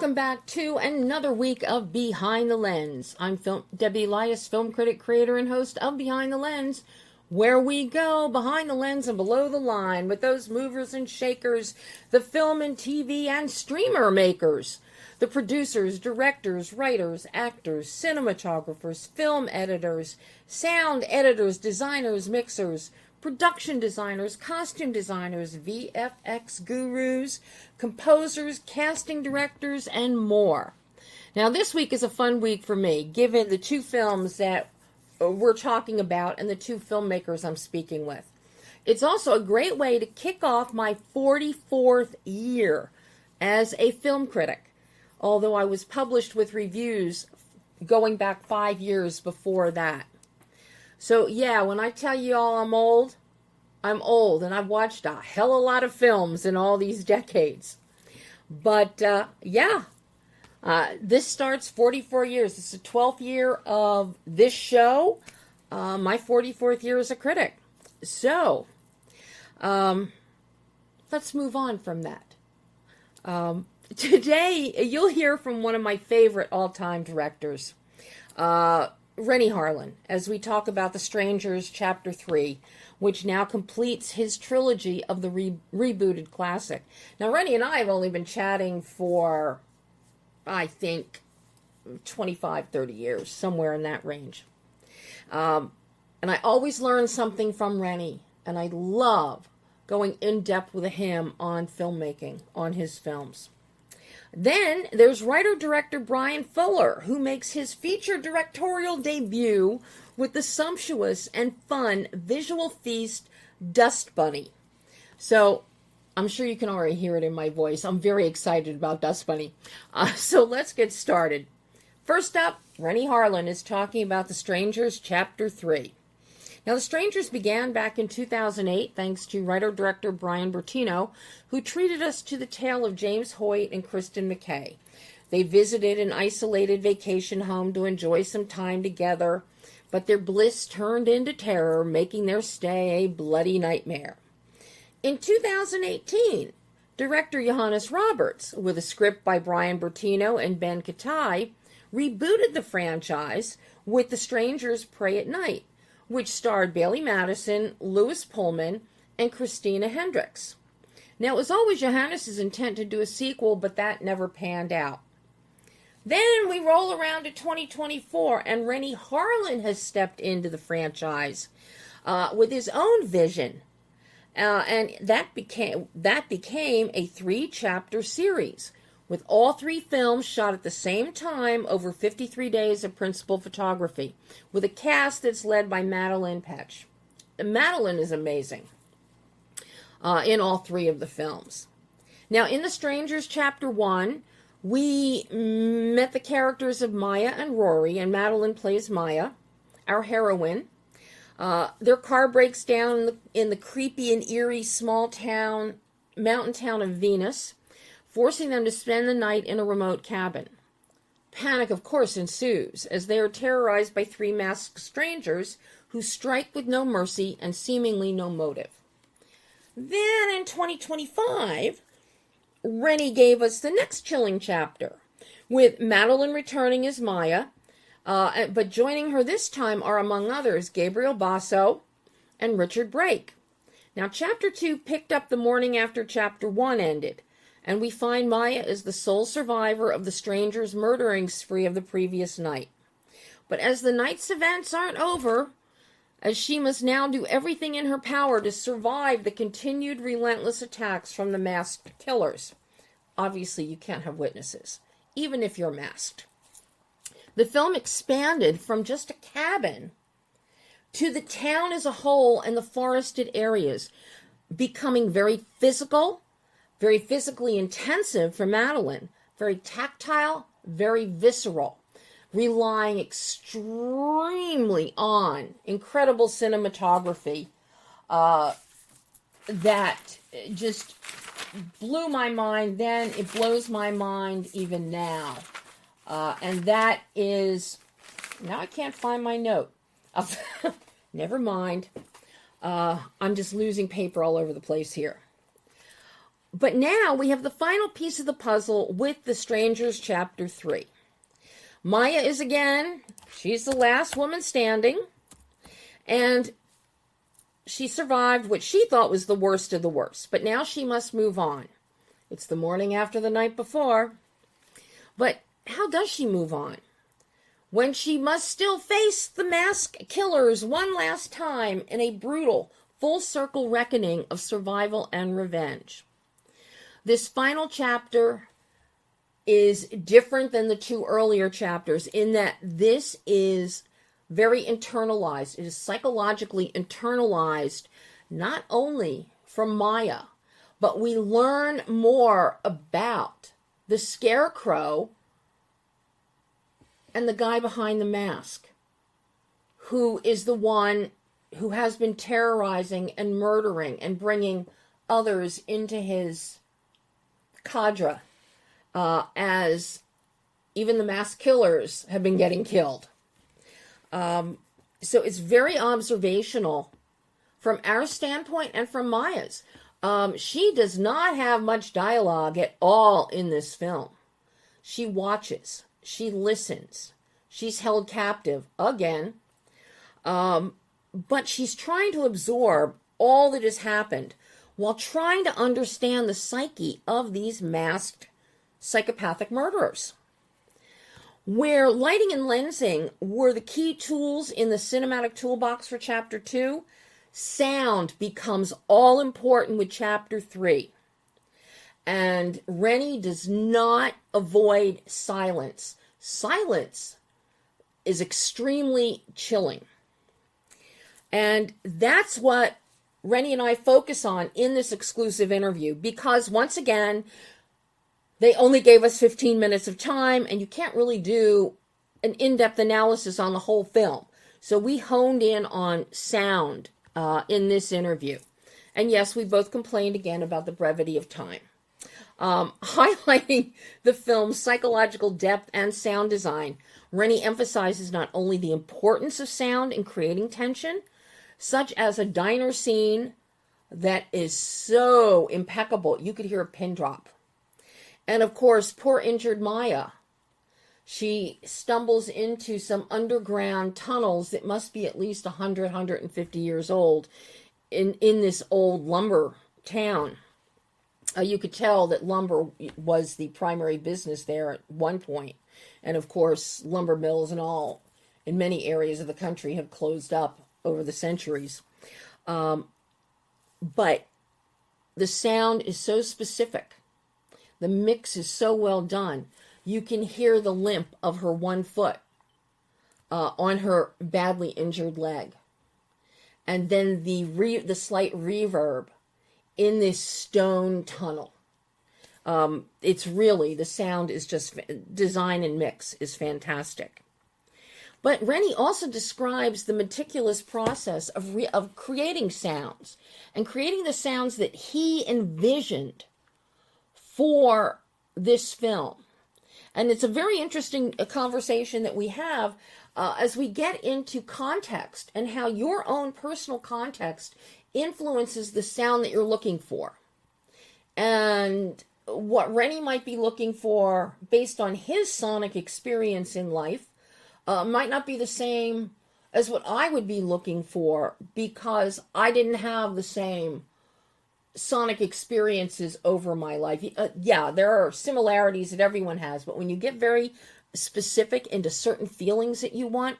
Welcome back to another week of Behind the Lens. I'm Debbie Elias, film critic, creator, and host of Behind the Lens, where we go behind the lens and below the line with those movers and shakers, the film and TV and streamer makers, the producers, directors, writers, actors, cinematographers, film editors, sound editors, designers, mixers, production designers, costume designers, VFX gurus, composers, casting directors, and more. Now, this week is a fun week for me, given the two films that we're talking about and the two filmmakers I'm speaking with. It's also a great way to kick off my 44th year as a film critic, although I was published with reviews going back 5 years before that. So, yeah, when I tell you all I'm old, and I've watched a hell of a lot of films in all these decades. But, this starts 44 years. It's the 12th year of this show, my 44th year as a critic. So, let's move on from that. Today, you'll hear from one of my favorite all-time directors, RENNY HARLIN, as we talk about The Strangers Chapter 3, which now completes his trilogy of the rebooted classic. Now, Rennie and I have only been chatting for, I think, 25, 30 years, somewhere in that range. And I always learn something from Rennie, and I love going in-depth with him on filmmaking, on his films. Then there's writer-director Bryan Fulller, who makes his feature directorial debut with the sumptuous and fun visual feast Dust Bunny. So I'm sure you can already hear it in my voice. I'm very excited about Dust Bunny. So let's get started. First up, RENNY HARLIN is talking about The Strangers Chapter 3. Now, The Strangers began back in 2008 thanks to writer-director Bryan Bertino, who treated us to the tale of James Hoyt and Kristen McKay. They visited an isolated vacation home to enjoy some time together, but their bliss turned into terror, making their stay a bloody nightmare. In 2018, director Johannes Roberts, with a script by Bryan Bertino and Ketai, rebooted the franchise with The Strangers Pray at Night, which starred Bailee Madison, Pullman, and Christina Hendricks. Now, it was always Johannes' intent to do a sequel, but that never panned out. Then we roll around to 2024, and RENNY HARLIN has stepped into the franchise with his own vision, and that became a 3-chapter series, with all 3 films shot at the same time over 53 days of principal photography, with a cast that's led by Madelaine Petsch. Madelaine is amazing in all 3 of the films. Now, in The Strangers Chapter 1, we met the characters of Maya and Rory, and Madelaine plays Maya, our heroine. Their car breaks down in the creepy and eerie mountain town of Venus, forcing them to spend the night in a remote cabin. Panic, of course, ensues, as they are terrorized by 3 masked strangers who strike with no mercy and seemingly no motive. Then, in 2025, RENNY gave us the next chilling chapter, with Madelaine returning as Maya, but joining her this time are, among others, Gabriel Basso and Richard Brake. Now, Chapter 2 picked up the morning after Chapter 1 ended, and we find Maya is the sole survivor of the strangers' murdering spree of the previous night. But as the night's events aren't over, as she must now do everything in her power to survive the continued relentless attacks from the masked killers. Obviously, you can't have witnesses, even if you're masked. The film expanded from just a cabin to the town as a whole and the forested areas, becoming very physically intensive for Madelaine, very tactile, very visceral, relying extremely on incredible cinematography that just blew my mind then. It blows my mind even now. And that is, now I can't find my note. Never mind. I'm just losing paper all over the place here. But now we have the final piece of the puzzle with The Strangers, Chapter 3. Maya is again, she's the last woman standing, and she survived what she thought was the worst of the worst. But now she must move on. It's the morning after the night before. But how does she move on? When she must still face the masked killers one last time in a brutal, full-circle reckoning of survival and revenge. This final chapter is different than the two earlier chapters in that this is very internalized. It is psychologically internalized, not only from Maya, but we learn more about the scarecrow and the guy behind the mask, who is the one who has been terrorizing and murdering and bringing others into his cadre, as even the mass killers have been getting killed. So it's very observational from our standpoint and from Maya's. She does not have much dialogue at all in this film. She watches. She listens. She's held captive again. But she's trying to absorb all that has happened while trying to understand the psyche of these masked psychopathic murderers. Where lighting and lensing were the key tools in the cinematic toolbox for Chapter 2, sound becomes all important with Chapter 3. And Rennie does not avoid silence. Silence is extremely chilling. And that's what Rennie and I focus on in this exclusive interview, because once again, they only gave us 15 minutes of time, and you can't really do an in-depth analysis on the whole film. So we honed in on sound in this interview. And yes, we both complained again about the brevity of time. Highlighting the film's psychological depth and sound design, Rennie emphasizes not only the importance of sound in creating tension, such as a diner scene that is so impeccable, you could hear a pin drop. And of course, poor injured Maya. She stumbles into some underground tunnels that must be at least 100, 150 years old in this old lumber town. You could tell that lumber was the primary business there at one point. And of course, lumber mills and all in many areas of the country have closed up over the centuries. But the sound is so specific. The mix is so well done. You can hear the limp of her one foot on her badly injured leg. And then the slight reverb in this stone tunnel. It's really, the sound is just, design and mix is fantastic. But Rennie also describes the meticulous process of creating sounds and creating the sounds that he envisioned for this film. And it's a very interesting conversation that we have as we get into context and how your own personal context influences the sound that you're looking for. And what Rennie might be looking for based on his sonic experience in life might not be the same as what I would be looking for, because I didn't have the same sonic experiences over my life. Yeah, there are similarities that everyone has, but when you get very specific into certain feelings that you want,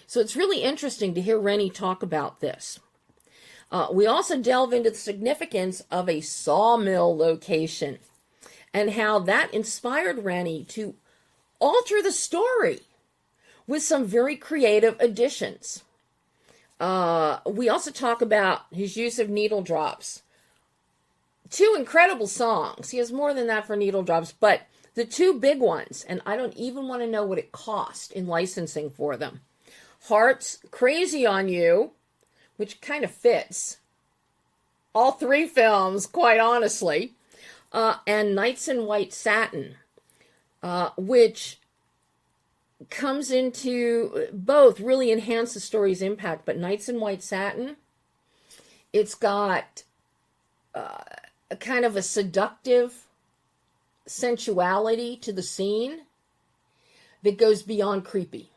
so it's really interesting to hear Rennie talk about this. We also delve into the significance of a sawmill location and how that inspired Rennie to alter the story with some very creative additions. We also talk about his use of needle drops. Two incredible songs. He has more than that for needle drops, but the two big ones, and I don't even want to know what it cost in licensing for them. Heart's Crazy on You, which kind of fits all three films, quite honestly, and Nights in White Satin, which comes into both really enhance the story's impact. But Nights in White Satin, it's got a kind of a seductive sensuality to the scene that goes beyond creepy.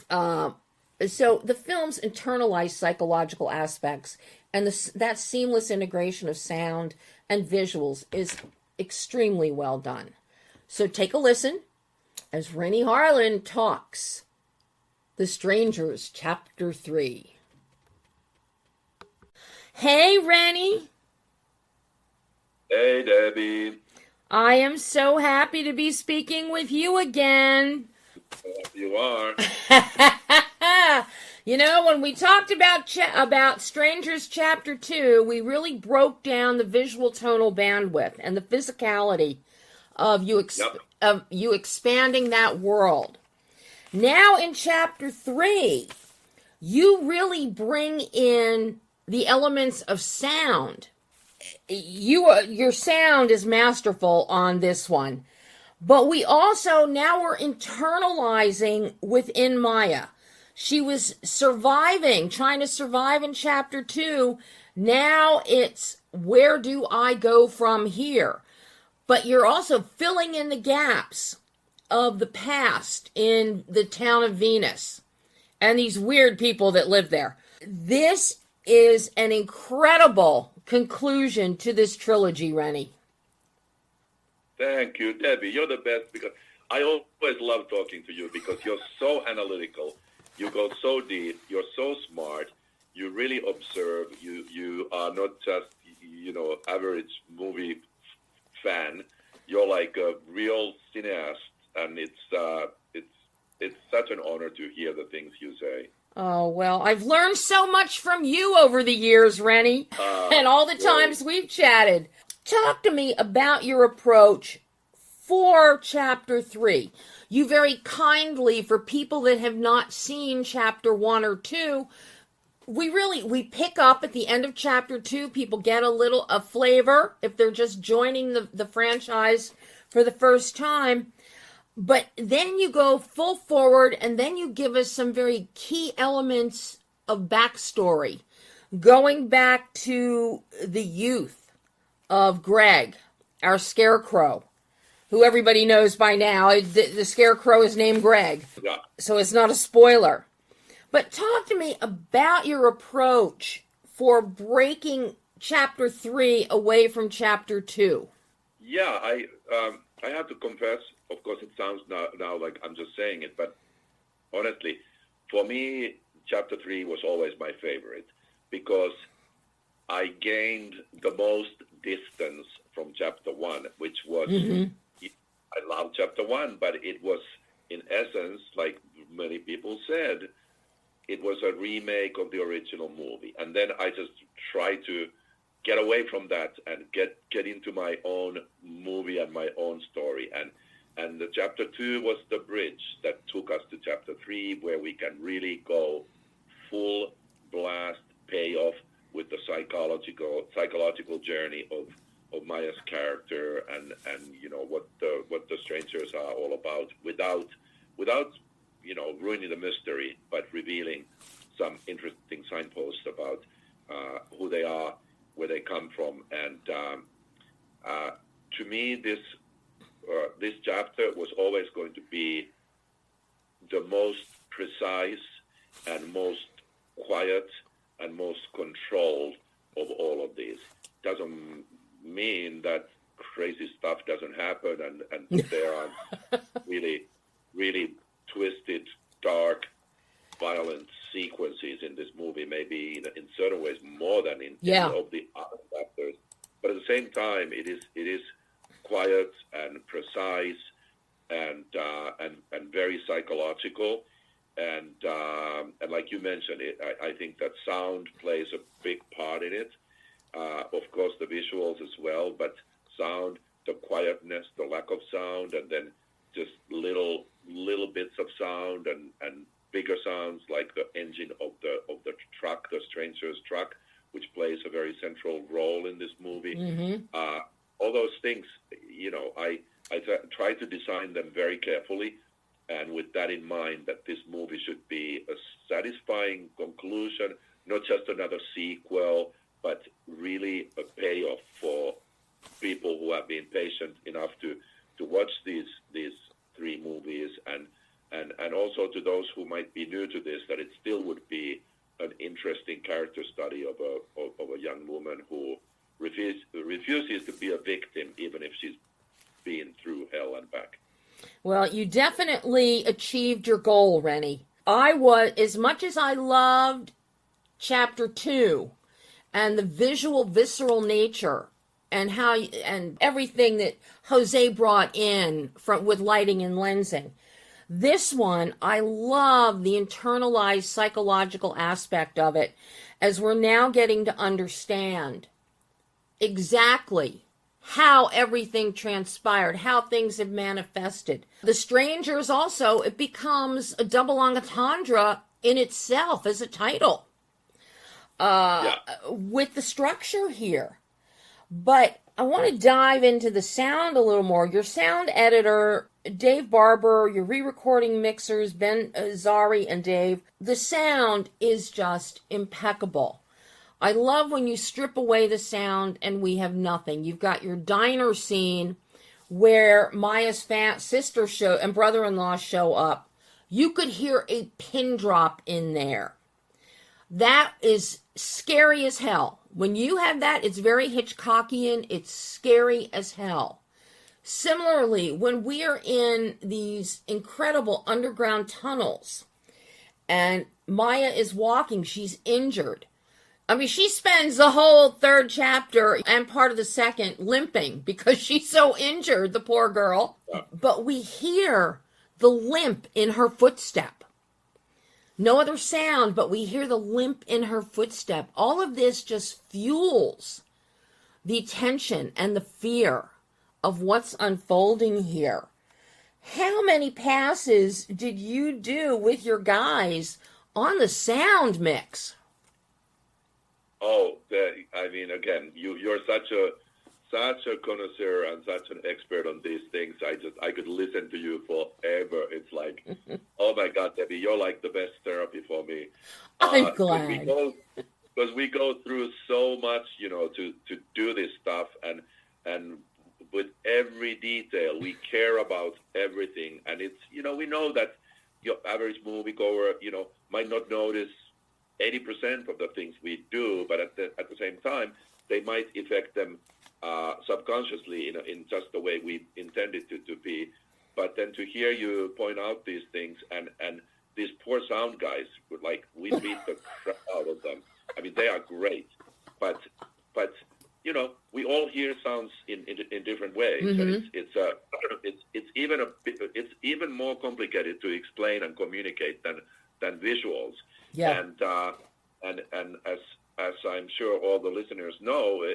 So the film's internalized psychological aspects and that seamless integration of sound and visuals is extremely well done. So take a listen as Renny Harlin talks The Strangers, Chapter 3. Hey, Renny. Hey, Debbie. I am so happy to be speaking with you again. You are. You know, when we talked about Strangers Chapter 2, we really broke down the visual tonal bandwidth and the physicality of you expanding that world. Now in Chapter 3, you really bring in the elements of sound. Your sound is masterful on this one. But we're internalizing within Maya. She was trying to survive in Chapter 2. Now it's, where do I go from here? But you're also filling in the gaps of the past in the town of Venus and these weird people that live there. This is an incredible conclusion to this trilogy, Renny. Thank you, Debbie. You're the best because I always love talking to you because you're so analytical. You go so deep. You're so smart. You really observe. You are not just, average movie fan. You're like a real cineast, and it's such an honor to hear the things you say. Oh, well, I've learned so much from you over the years, Renny, and all the times we've chatted. Talk to me about your approach for Chapter 3. You very kindly, for people that have not seen Chapter 1 or 2, we pick up at the end of Chapter 2. People get a flavor if they're just joining the franchise for the first time. But then you go full forward, and then you give us some very key elements of backstory, going back to the youth of Greg, our scarecrow, who everybody knows by now. The scarecrow is named Greg, so it's not a spoiler. But talk to me about your approach for breaking Chapter 3 away from Chapter 2. Yeah, I have to confess, of course it sounds now like I'm just saying it, but honestly, for me, Chapter 3 was always my favorite because I gained the most distance from Chapter 1, which was, I love Chapter 1, but it was, in essence, like many people said, it was a remake of the original movie. And then I just tried to get away from that and get into my own movie and my own story. And the Chapter 2 was the bridge that took us to Chapter 3, where we can really go full blast payoff with the psychological journey of Maya's character and what the strangers are all about without ruining the mystery, but revealing some interesting signposts about who they are, where they come from. And to me, this chapter was always going to be the most precise and most quiet and most controlled of all of these. Doesn't mean that crazy stuff doesn't happen and there are really, really twisted, dark, violent sequences in this movie, maybe in certain ways more than in any of the other chapters. But at the same time, it is quiet and precise and very psychological. And like you mentioned, I think that sound plays a big part in it. Of course, the visuals as well, but sound, the quietness, the lack of sound, and then just little bits of sound and bigger sounds like the engine of the truck, the stranger's truck, which plays a very central role in this movie. All those things, I try to design them very carefully, and with that in mind, that this movie should be a satisfying conclusion, not just another sequel, but really a payoff for people who have been patient enough to watch these three movies, and also to those who might be new to this, that it still would be an interesting character study of a young woman who refuses to be a victim, even if she's been through hell and back. Well, you definitely achieved your goal, Rennie. As much as I loved chapter 2 and the visual, visceral nature and and everything that Jose brought in with lighting and lensing, this one, I love the internalized psychological aspect of it, as we're now getting to understand exactly how everything transpired, how things have manifested. The Strangers also, it becomes a double entendre in itself as a title with the structure here. But I want to dive into the sound a little more. Your sound editor, Dave Barber, your re-recording mixers, Ben Zari and Dave, the sound is just impeccable. I love when you strip away the sound and we have nothing. You've got your diner scene where Maya's sister and brother-in-law show up. You could hear a pin drop in there. That is scary as hell. When you have that, it's very Hitchcockian. It's scary as hell. Similarly, when we are in these incredible underground tunnels and Maya is walking, she's injured. I mean, she spends the whole third chapter and part of the second limping because she's so injured, the poor girl. But we hear the limp in her footstep. No other sound, but we hear the limp in her footstep. All of this just fuels the tension and the fear of what's unfolding here. How many passes did you do with your guys on the sound mix? Oh, I mean, again, you're such a connoisseur and such an expert on these things. I could listen to you forever. It's like, oh my God, Debbie, you're like the best therapy for me. I'm glad. Because we go through so much, to do this stuff, and with every detail, we care about everything. And it's, we know that your average moviegoer, might not notice 80% of the things we do, but at the same time, they might affect them subconsciously in just the way we intended to be. But then to hear you point out these things, and these poor sound guys, we beat the crap out of them. I mean, they are great, but we all hear sounds in different ways. Mm-hmm. And it's even more complicated to explain and communicate than visuals. Yeah. And as I'm sure all the listeners know,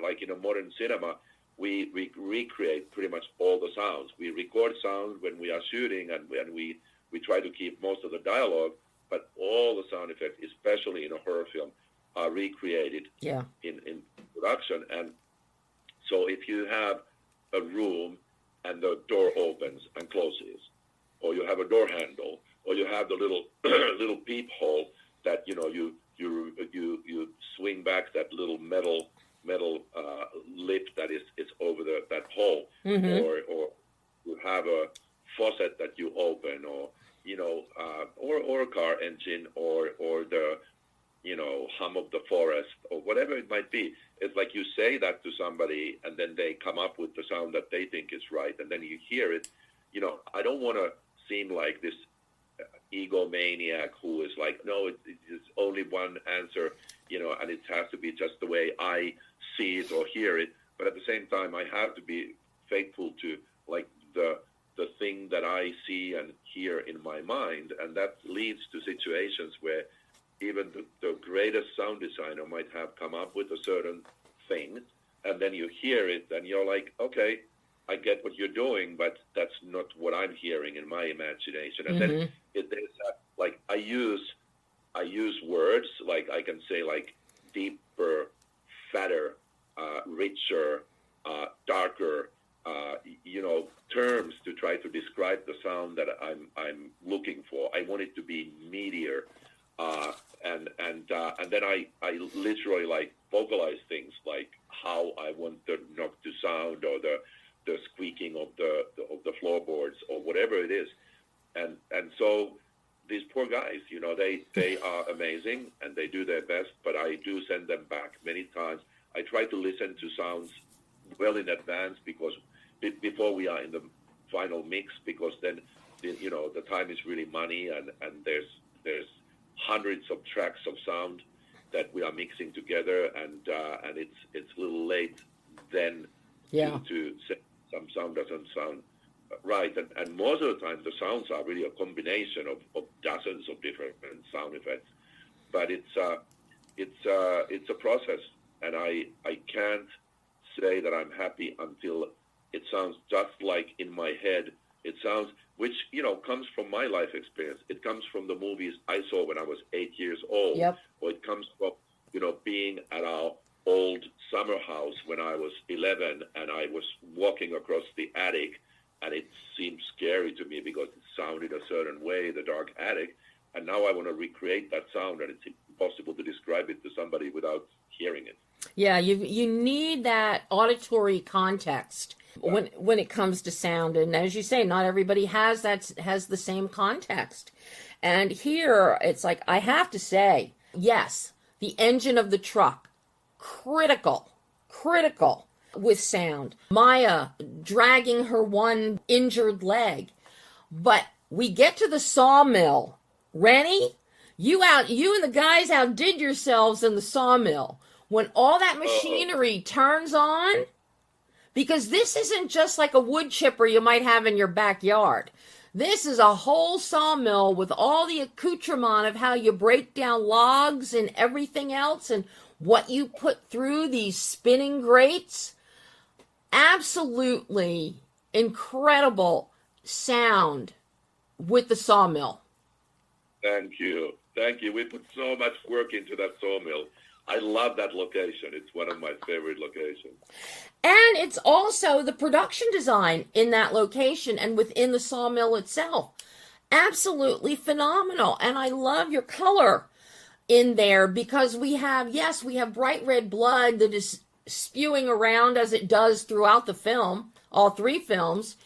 like in a modern cinema, we recreate pretty much all the sounds. We record sound when we are shooting, and we try to keep most of the dialogue, but all the sound effects, especially in a horror film, are recreated in production. And so if you have a room and the door opens and closes, or you have a door handle, or you have the little peephole that you swing back that little metal lip that is over that hole, mm-hmm. or you have a faucet that you open, or or a car engine, or the hum of the forest, or whatever it might be. It's like you say that to somebody, and then they come up with the sound that they think is right, and then you hear it. I don't want to seem like this egomaniac who is like, no, it's only one answer, and it has to be just the way I see it or hear it. But at the same time, I have to be faithful to like the thing that I see and hear in my mind, and that leads to situations where even the greatest sound designer might have come up with a certain thing, and then you hear it and you're like, okay, I get what you're doing, but that's not what I'm hearing in my imagination. And mm-hmm. then there's like I use words, like I can say like deeper, fatter, richer, darker, terms to try to describe the sound that I'm looking for. I want it to be meatier. And then I literally like vocalize things like how I want the knock to sound, or the squeaking of the floorboards, or whatever it is. And so these poor guys, they are amazing and they do their best, but I do send them back many times. I try to listen to sounds well in advance, because before we are in the final mix, because then the time is really money, and there's hundreds of tracks of sound that we are mixing together, and it's a little late then to say some sound doesn't sound right, and most of the time the sounds are really a combination of dozens of different sound effects, but it's a process, and I can't say that I'm happy until it sounds just like in my head. It sounds, which comes from my life experience. It comes from the movies I saw when I was 8 years old, or it comes from being at our old summer house when I was 11, and I was walking across the attic, and it seemed scary to me because it sounded a certain way, the dark attic, and now I want to recreate that sound, and it's impossible to describe it to somebody without hearing it. Yeah, you need that auditory context when it comes to sound, and as you say, not everybody has the same context. And here it's like, I have to say, yes, the engine of the truck, critical with sound. Maya dragging her one injured leg, but we get to the sawmill. Rennie, you and the guys outdid yourselves in the sawmill when all that machinery turns on. Because this isn't just like a wood chipper you might have in your backyard. This is a whole sawmill with all the accoutrement of how you break down logs and everything else, and what you put through these spinning grates. Absolutely incredible sound with the sawmill. Thank you. We put so much work into that sawmill. I love that location. It's one of my favorite locations. And it's also the production design in that location and within the sawmill itself. Absolutely phenomenal. And I love your color in there, because we have bright red blood that is spewing around as it does throughout the film, all three films.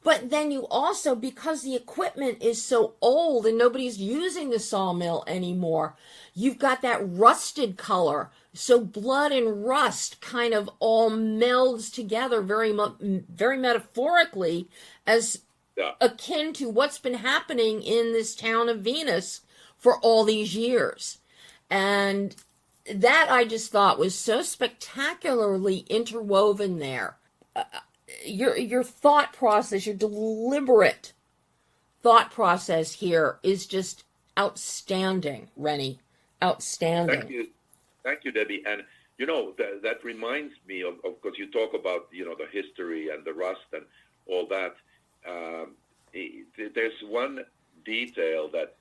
But then you also, because the equipment is so old and nobody's using the sawmill anymore, you've got that rusted color. So blood and rust kind of all melds together very metaphorically, as akin to what's been happening in this town of Venus for all these years. And that I just thought was so spectacularly interwoven there. Your thought process, your deliberate thought process here is just outstanding, Rennie. Outstanding. Thank you, Debbie. And that reminds me of because you talk about the history and the rust and all that. There's one detail that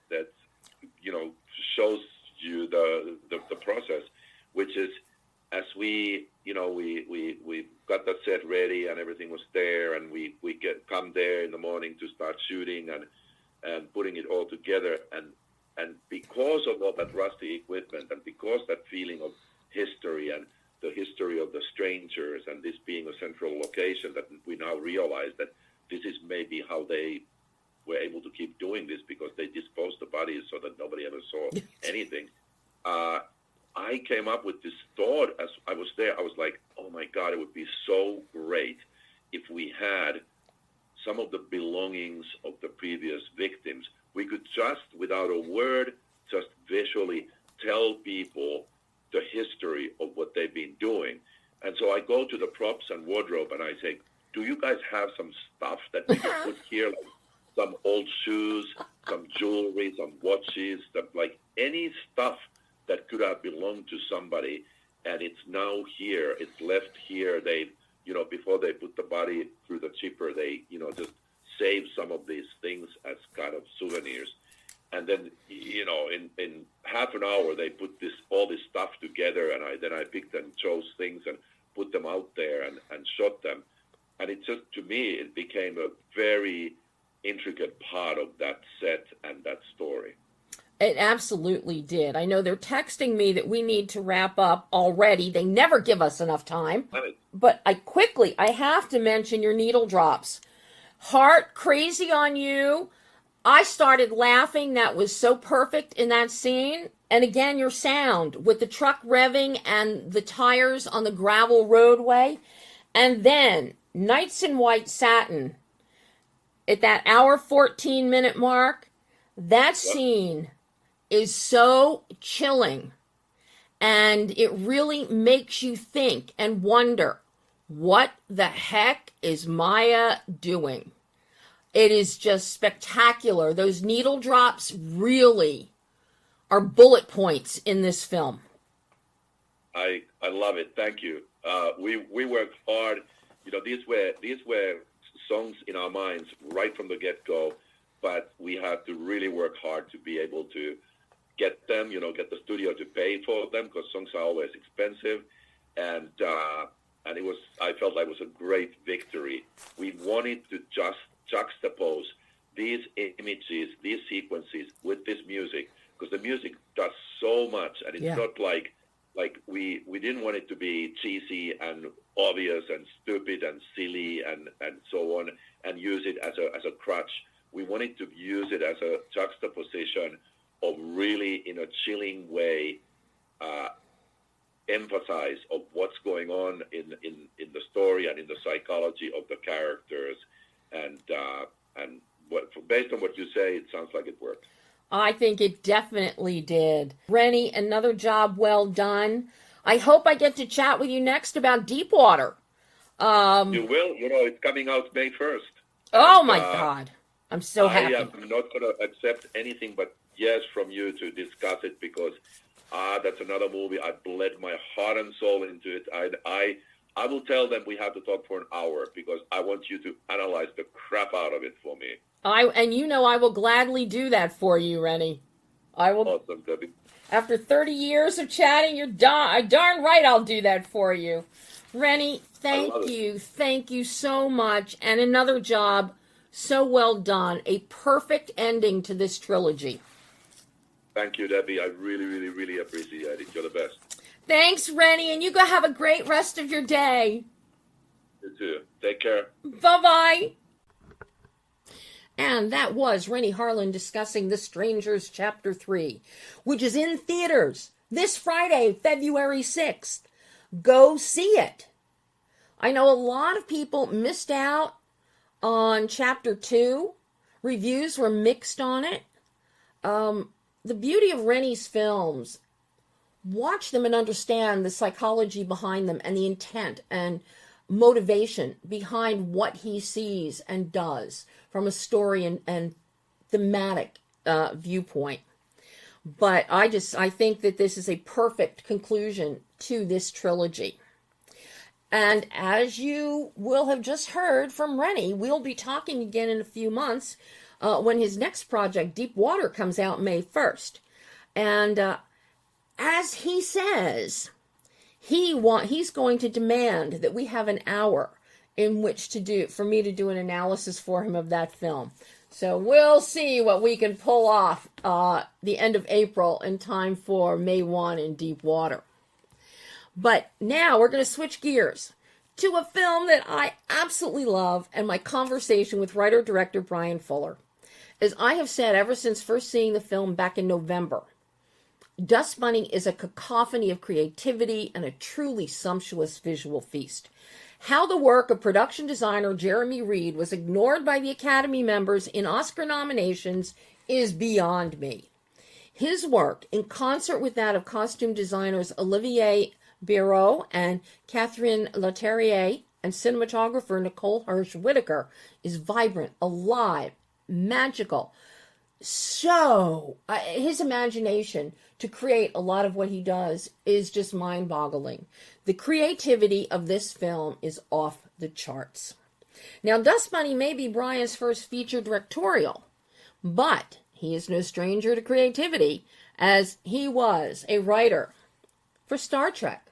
shows you the process, which is, as we got that set ready and everything was there, and we come there in the morning to start shooting and putting it all together, and because of all that rusty equipment, and because that feeling of history and the history of the strangers, and this being a central location, that we now realize that this is maybe how they were able to keep doing this, because they disposed the bodies so that nobody ever saw anything. I came up with this thought as I was there. I was like, oh my God, it would be so great if we had some of the belongings of the previous victims. We could just, without a word, just visually tell people the history of what they've been doing. And so I go to the props and wardrobe and I say, do you guys have some stuff that we can put here, like some old shoes, some jewelry, some watches, like any stuff that could have belonged to somebody, and it's now here, it's left here. They, before they put the body through the chipper, they, just save some of these things as kind of souvenirs. And then, in half an hour, they put all this stuff together, and I picked and chose things and put them out there and shot them. And it just, to me, it became a very intricate part of that set and that story. It absolutely did. I know they're texting me that we need to wrap up already. They never give us enough time. But I have to mention your needle drops. Heart crazy on you. I started laughing. That was so perfect in that scene. And again, your sound with the truck revving and the tires on the gravel roadway. And then Nights in White Satin at that hour 14-minute mark. That scene is so chilling, and it really makes you think and wonder, what the heck is Maya doing? It is just spectacular. Those needle drops really are bullet points in this film. I love it. Thank you. We worked hard. You know, these were songs in our minds right from the get-go, but we had to really work hard to be able to get them, get the studio to pay for them, because songs are always expensive. And I felt like it was a great victory. We wanted to just juxtapose these images, these sequences with this music, because the music does so much, and it's not like we didn't want it to be cheesy and obvious and stupid and silly and so on, and use it as a crutch. We wanted to use it as a juxtaposition of really, in a chilling way, emphasize of what's going on in the story and in the psychology of the characters, and based on what you say, it sounds like it worked. I think it definitely did. Renny, another job well done. I hope I get to chat with you next about Deepwater. You will. It's coming out May 1st. Oh, my God. I'm so happy. I am not going to accept anything but yes from you to discuss it, because that's another movie. I bled my heart and soul into it. I will tell them we have to talk for an hour, because I want you to analyze the crap out of it for me. I will gladly do that for you, Renny. I will. Awesome, Debbie. After 30 years of chatting, you're darn right I'll do that for you. Renny, thank you. Thank you so much. And another job so well done. A perfect ending to this trilogy. Thank you, Debbie. I really, really, really appreciate it. You're the best. Thanks, Renny, and you go have a great rest of your day. You too. Take care. Bye-bye. And that was Renny Harlin discussing The Strangers Chapter 3, which is in theaters this Friday, February 6th. Go see it. I know a lot of people missed out on Chapter 2. Reviews were mixed on it. The beauty of Renny's films, watch them and understand the psychology behind them and the intent and motivation behind what he sees and does from a story and thematic viewpoint. But I think that this is a perfect conclusion to this trilogy. And as you will have just heard from Renny, we'll be talking again in a few months when his next project, Deepwater, comes out May 1st. And as he says, he's going to demand that we have an hour in which for me to do an analysis for him of that film. So we'll see what we can pull off the end of April in time for May 1 in Deepwater. But now we're going to switch gears to a film that I absolutely love, and my conversation with writer-director Bryan Fuller. As I have said ever since first seeing the film back in November, Dust Bunny is a cacophony of creativity and a truly sumptuous visual feast. How the work of production designer Jeremy Reed was ignored by the Academy members in Oscar nominations is beyond me. His work, in concert with that of costume designers Olivier Biraud and Catherine Leterrier and cinematographer Nicole Hirsch-Whitaker, is vibrant, alive, magical. So, his imagination to create a lot of what he does is just mind-boggling. The creativity of this film is off the charts. Now, Dust Bunny may be Bryan's first feature directorial, but he is no stranger to creativity, as he was a writer for Star Trek.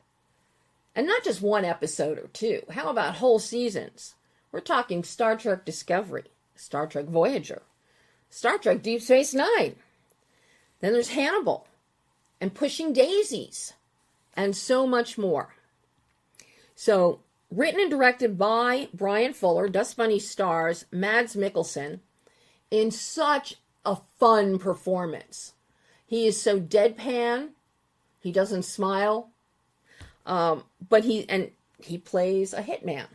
And not just one episode or two. How about whole seasons? We're talking Star Trek Discovery, Star Trek Voyager, Star Trek Deep Space Nine, Then there's Hannibal and Pushing Daisies and so much more. So, written and directed by Bryan Fuller, Dust Bunny stars Mads Mikkelsen in such a fun performance. He is so deadpan. He doesn't smile. But he plays a hitman.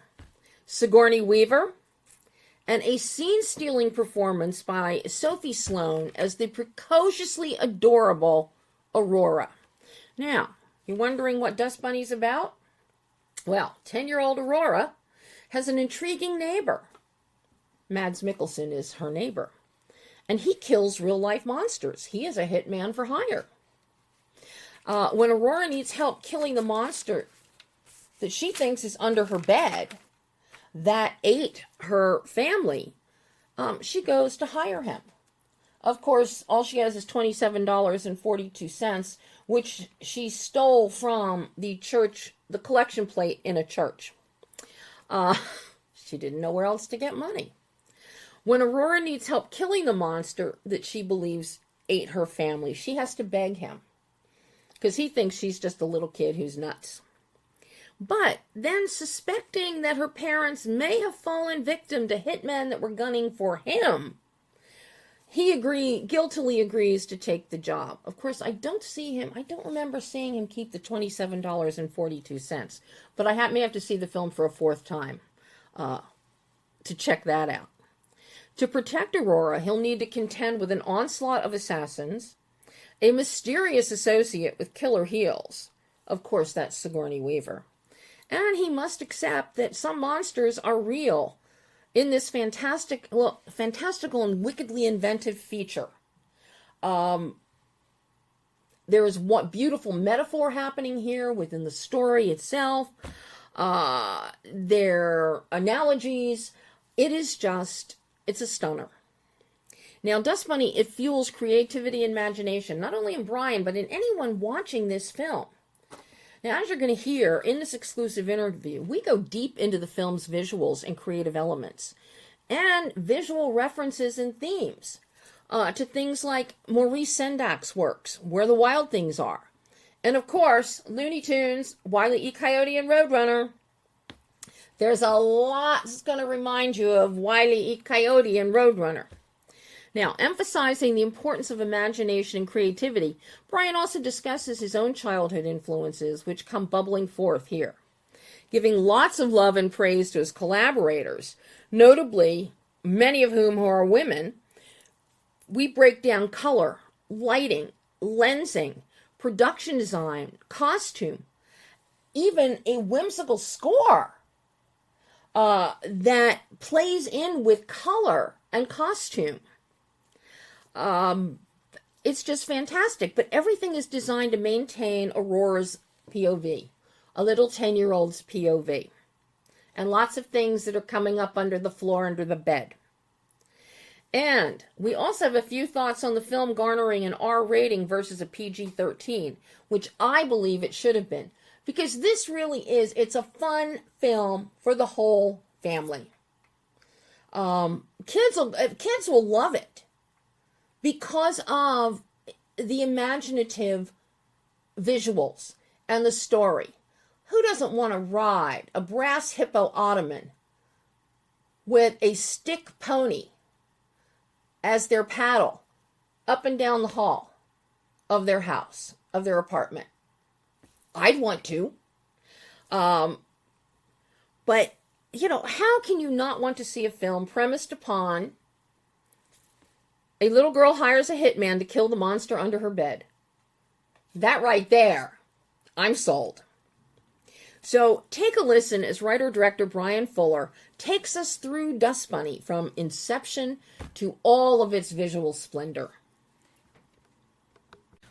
Sigourney Weaver, and a scene-stealing performance by Sophie Sloane as the precociously adorable Aurora. Now, you're wondering what Dust Bunny's about? Well, 10-year-old Aurora has an intriguing neighbor. Mads Mikkelsen is her neighbor. And he kills real-life monsters. He is a hitman for hire. When Aurora needs help killing the monster that she thinks is under her bed that ate her family, she goes to hire him. Of course, all she has is $27.42, which she stole from the church, the collection plate in a church. She didn't know where else to get money. When Aurora needs help killing the monster that she believes ate her family, she has to beg him, because he thinks she's just a little kid who's nuts. But then, suspecting that her parents may have fallen victim to hitmen that were gunning for him, he guiltily agrees to take the job. Of course, I don't remember seeing him keep the $27.42, but I may have to see the film for a fourth time to check that out. To protect Aurora, he'll need to contend with an onslaught of assassins, a mysterious associate with killer heels. Of course, that's Sigourney Weaver. And he must accept that some monsters are real in this fantastical and wickedly inventive feature. There is one beautiful metaphor happening here within the story itself. Their analogies. It's a stunner. Now, Dust Bunny, it fuels creativity and imagination, not only in Bryan, but in anyone watching this film. Now, as you're going to hear in this exclusive interview, we go deep into the film's visuals and creative elements, and visual references and themes to things like Maurice Sendak's works, Where the Wild Things Are, and of course, Looney Tunes, Wile E. Coyote and Roadrunner. There's a lot that's going to remind you of Wile E. Coyote and Roadrunner. Now, emphasizing the importance of imagination and creativity, Bryan also discusses his own childhood influences, which come bubbling forth here, giving lots of love and praise to his collaborators, notably many of whom are women. We break down color, lighting, lensing, production design, costume, even a whimsical score that plays in with color and costume. It's just fantastic, but everything is designed to maintain Aurora's POV, a little 10-year-old's POV, and lots of things that are coming up under the floor, under the bed. And we also have a few thoughts on the film garnering an R rating versus a PG-13, which I believe it should have been, because this really it's a fun film for the whole family. Kids will love it, because of the imaginative visuals and the story. Who doesn't want to ride a brass hippo ottoman with a stick pony as their paddle up and down the hall of their house, of their apartment? I'd want to. But, how can you not want to see a film premised upon a little girl hires a hitman to kill the monster under her bed? That right there, I'm sold. So take a listen as writer-director Bryan Fuller takes us through Dust Bunny from inception to all of its visual splendor.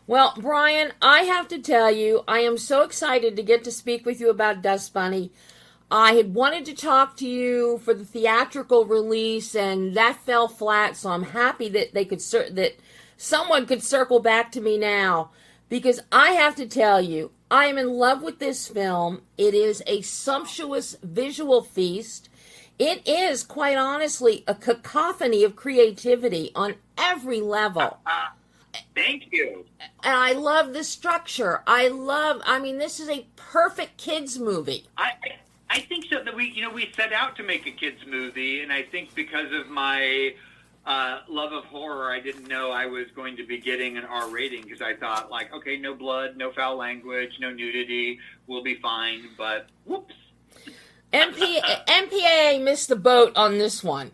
Well, Bryan, I have to tell you, I am so excited to get to speak with you about Dust Bunny. I had wanted to talk to you for the theatrical release, and that fell flat, so I'm happy that that someone could circle back to me now, because I have to tell you, I am in love with this film. It is a sumptuous visual feast. It is, quite honestly, a cacophony of creativity on every level. Thank you. And I love the structure. This is a perfect kids movie. I think so. That we set out to make a kids movie, and I think because of my love of horror, I didn't know I was going to be getting an R rating, because I thought, like, okay, no blood, no foul language, no nudity, we'll be fine. But whoops. MPAA missed the boat on this one.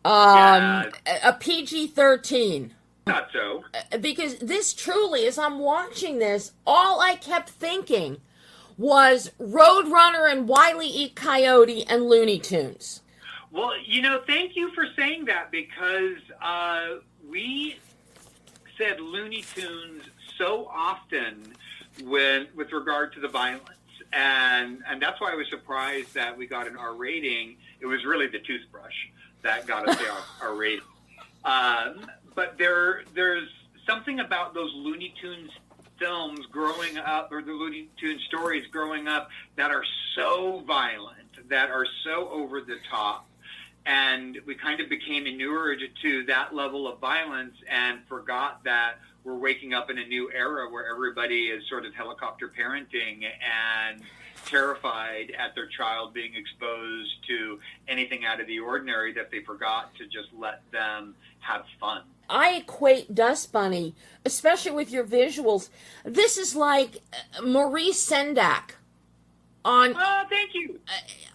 A PG-13. Not so. Because this truly, as I'm watching this, all I kept thinking was Roadrunner and Wile E. Coyote and Looney Tunes. Well, thank you for saying that, because we said Looney Tunes so often with regard to the violence. And that's why I was surprised that we got an R rating. It was really the toothbrush that got us the R rating. But there's something about those Looney Tunes films growing up, or the Looney Tunes stories growing up, that are so violent, that are so over the top. And we kind of became inured to that level of violence and forgot that we're waking up in a new era where everybody is sort of helicopter parenting and terrified at their child being exposed to anything out of the ordinary, that they forgot to just let them have fun. I equate Dust Bunny, especially with your visuals. This is like Maurice Sendak on thank you.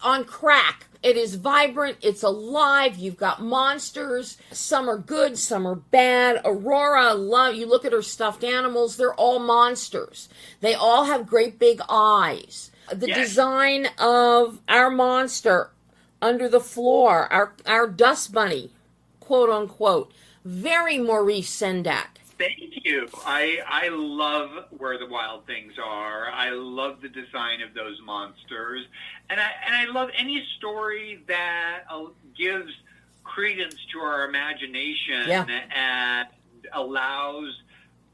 On crack. It is vibrant, it's alive, you've got monsters, some are good, some are bad. Aurora, you look at her stuffed animals, they're all monsters. They all have great big eyes. The design of our monster under the floor, our Dust Bunny, quote unquote, very Maurice Sendak. Thank you. I love Where the Wild Things Are. I love the design of those monsters. And I love any story that gives credence to our imagination and allows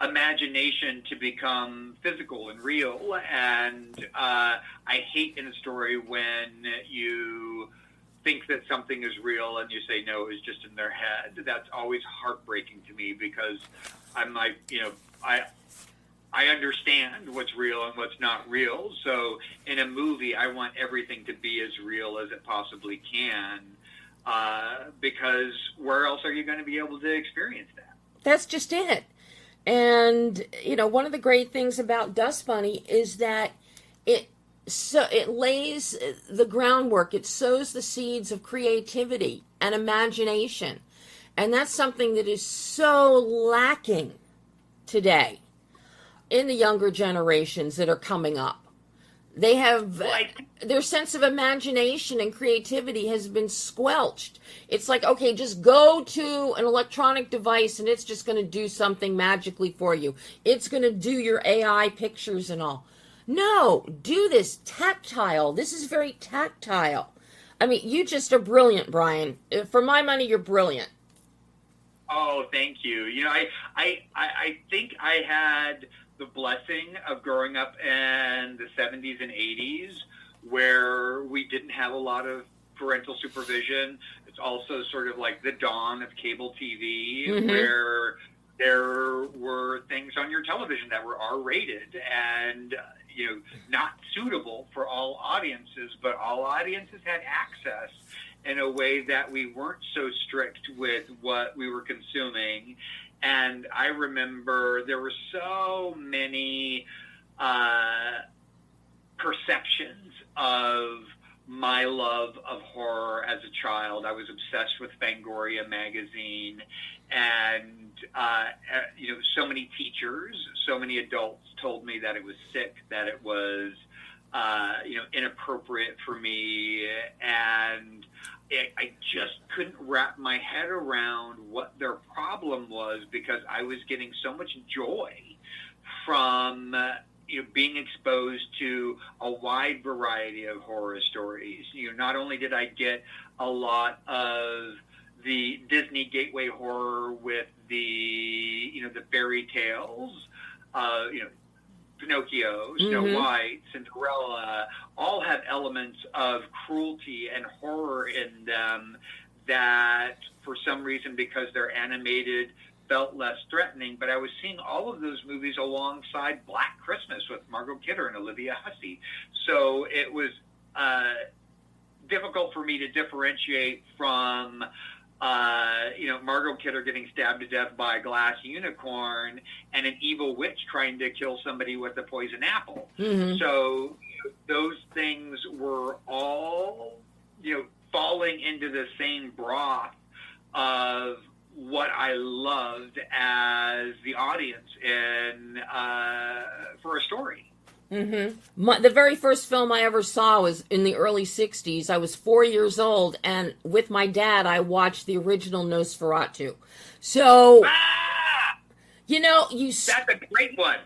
imagination to become physical and real. And I hate in a story when you think that something is real and you say, no, it was just in their head. That's always heartbreaking to me, because I'm like, I understand what's real and what's not real. So in a movie, I want everything to be as real as it possibly can, because where else are you going to be able to experience that? That's just it. And, one of the great things about Dust Bunny is that it lays the groundwork. It sows the seeds of creativity and imagination. And that's something that is so lacking today in the younger generations that are coming up. They have, their sense of imagination and creativity has been squelched. It's like, okay, just go to an electronic device and it's just going to do something magically for you. It's going to do your AI pictures and all. No, do this tactile. This is very tactile. I mean, you just are brilliant, Bryan. For my money, you're brilliant. Oh, thank you. I think I had the blessing of growing up in the 70s and 80s, where we didn't have a lot of parental supervision. It's also sort of like the dawn of cable TV, where there were things on your television that were R-rated and not suitable for all audiences, but all audiences had access in a way that we weren't so strict with what we were consuming. And I remember there were so many perceptions of my love of horror as a child. I was obsessed with Fangoria magazine, and so many teachers, so many adults told me that it was sick, that it was inappropriate for me, and I just couldn't wrap my head around what their problem was, because I was getting so much joy from being exposed to a wide variety of horror stories. Not only did I get a lot of the Disney gateway horror with the fairy tales, Pinocchio, Snow White, Cinderella, all have elements of cruelty and horror in them that, for some reason, because they're animated, felt less threatening, but I was seeing all of those movies alongside Black Christmas with Margot Kidder and Olivia Hussey. So it was difficult for me to differentiate from, Margot Kidder getting stabbed to death by a glass unicorn and an evil witch trying to kill somebody with a poison apple. Mm-hmm. So those things were all, falling into the same broth of what I loved as the audience for a story. Mm-hmm. The very first film I ever saw was in the early 60s. I was 4 years old, and with my dad, I watched the original Nosferatu. So, That's a great one.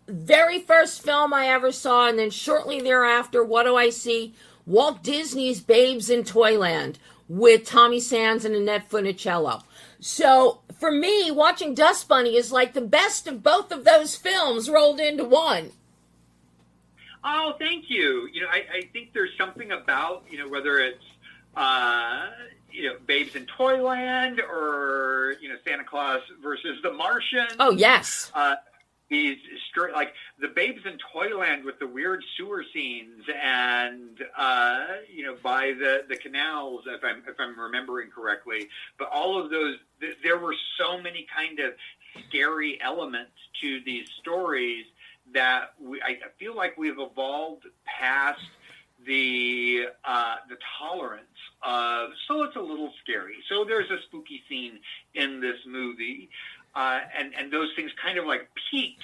Very first film I ever saw, and then shortly thereafter, what do I see? Walt Disney's Babes in Toyland with Tommy Sands and Annette Funicello. So, for me, watching Dust Bunny is like the best of both of those films rolled into one. Oh, thank you. I think there's something about, whether it's, Babes in Toyland or, Santa Claus versus the Martian. Oh, yes. These like the Babes in Toyland with the weird sewer scenes and, by the canals, if I'm remembering correctly. But all of those, there were so many kind of scary elements to these stories that I feel like we've evolved past the tolerance of, so it's a little scary. So there's a spooky scene in this movie. And those things kind of like peaked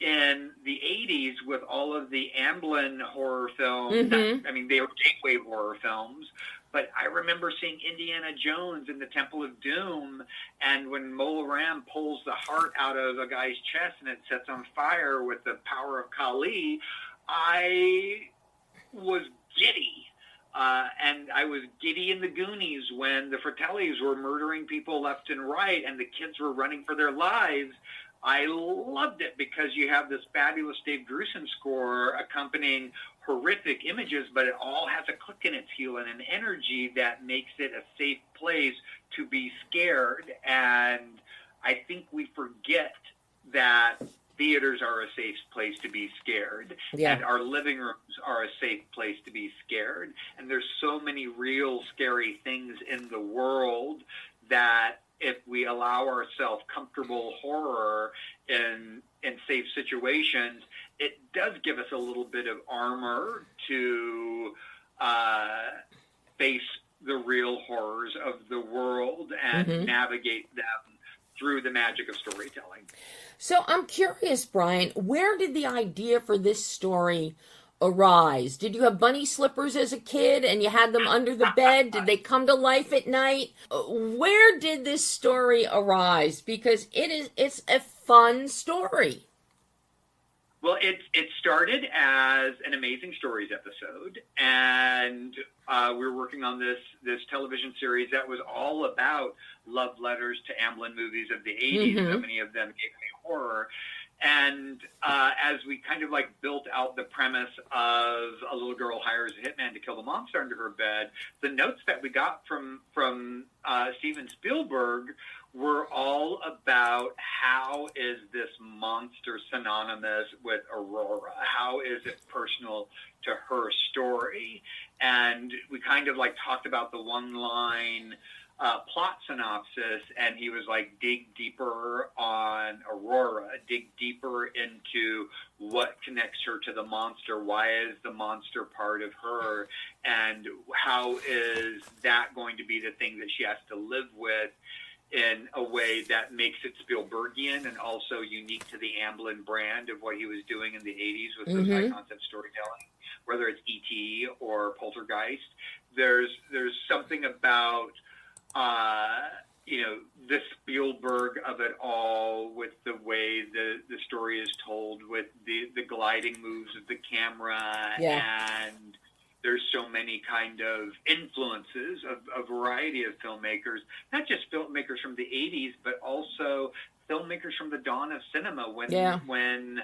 in the 80s with all of the Amblin horror films. Mm-hmm. They were gateway horror films. But I remember seeing Indiana Jones in the Temple of Doom, and when Mola Ram pulls the heart out of a guy's chest and it sets on fire with the power of Kali, I was giddy. And I was giddy in the Goonies when the Fratellis were murdering people left and right and the kids were running for their lives. I loved it because you have this fabulous Dave Grusin score accompanying horrific images, but it all has a click in its heel and an energy that makes it a safe place to be scared. And I think we forget that theaters are a safe place to be scared, and our living rooms are a safe place to be scared. And there's so many real scary things in the world that if we allow ourselves comfortable horror in safe situations, it does give us a little bit of armor to face the real horrors of the world and navigate them through the magic of storytelling. So I'm curious, Bryan, where did the idea for this story arise? Did you have bunny slippers as a kid and you had them under the bed? Did they come to life at night? Where did this story arise? Because it's a fun story. Well, it started as an Amazing Stories episode, and we were working on this television series that was all about love letters to Amblin movies of the 80s. So many of them gave me horror. And as we kind of like built out the premise of a little girl hires a hitman to kill the monster under her bed, the notes that we got from Steven Spielberg were all about how is this monster synonymous with Aurora? How is it personal to her story? And we kind of like talked about the one-line plot synopsis, and he was like, dig deeper on Aurora, dig deeper into what connects her to the monster, why is the monster part of her, and how is that going to be the thing that she has to live with in a way that makes it Spielbergian and also unique to the Amblin brand of what he was doing in the 80s with those high concept storytelling, whether it's E.T. or Poltergeist. There's something about the Spielberg of it all, with the way the story is told, with the gliding moves of the camera, and there's so many kind of influences of a variety of filmmakers, not just filmmakers from the 80s, but also filmmakers from the dawn of cinema when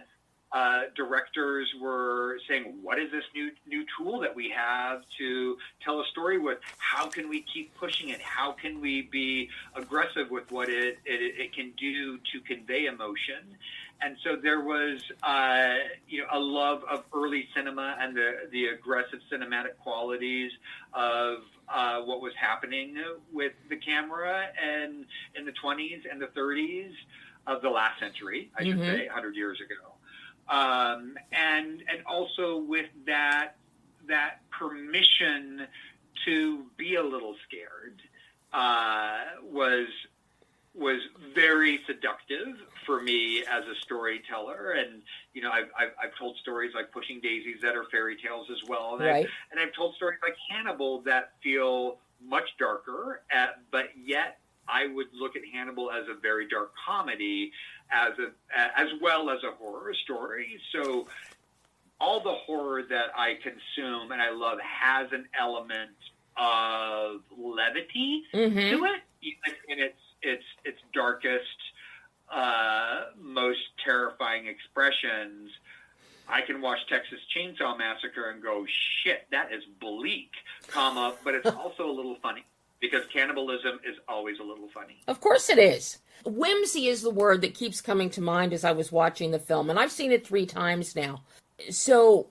directors were saying, what is this new tool that we have to tell a story with? How can we keep pushing it? How can we be aggressive with what it can do to convey emotion? And so there was, a love of early cinema and the aggressive cinematic qualities of what was happening with the camera and in the 20s and the 30s of the last century, I should say, 100 years ago. And also with that permission to be a little scared was very seductive for me as a storyteller. And I've told stories like Pushing Daisies that are fairy tales as well, and I've told stories like Hannibal that feel much darker, but yet I would look at Hannibal as a very dark comedy, as well as a horror story. So all the horror that I consume and I love has an element of levity to it, even in its darkest, most terrifying expressions. I can watch Texas Chainsaw Massacre and go, shit, that is bleak, but it's also a little funny. Because cannibalism is always a little funny. Of course it is. Whimsy is the word that keeps coming to mind as I was watching the film, and I've seen it 3 times now. So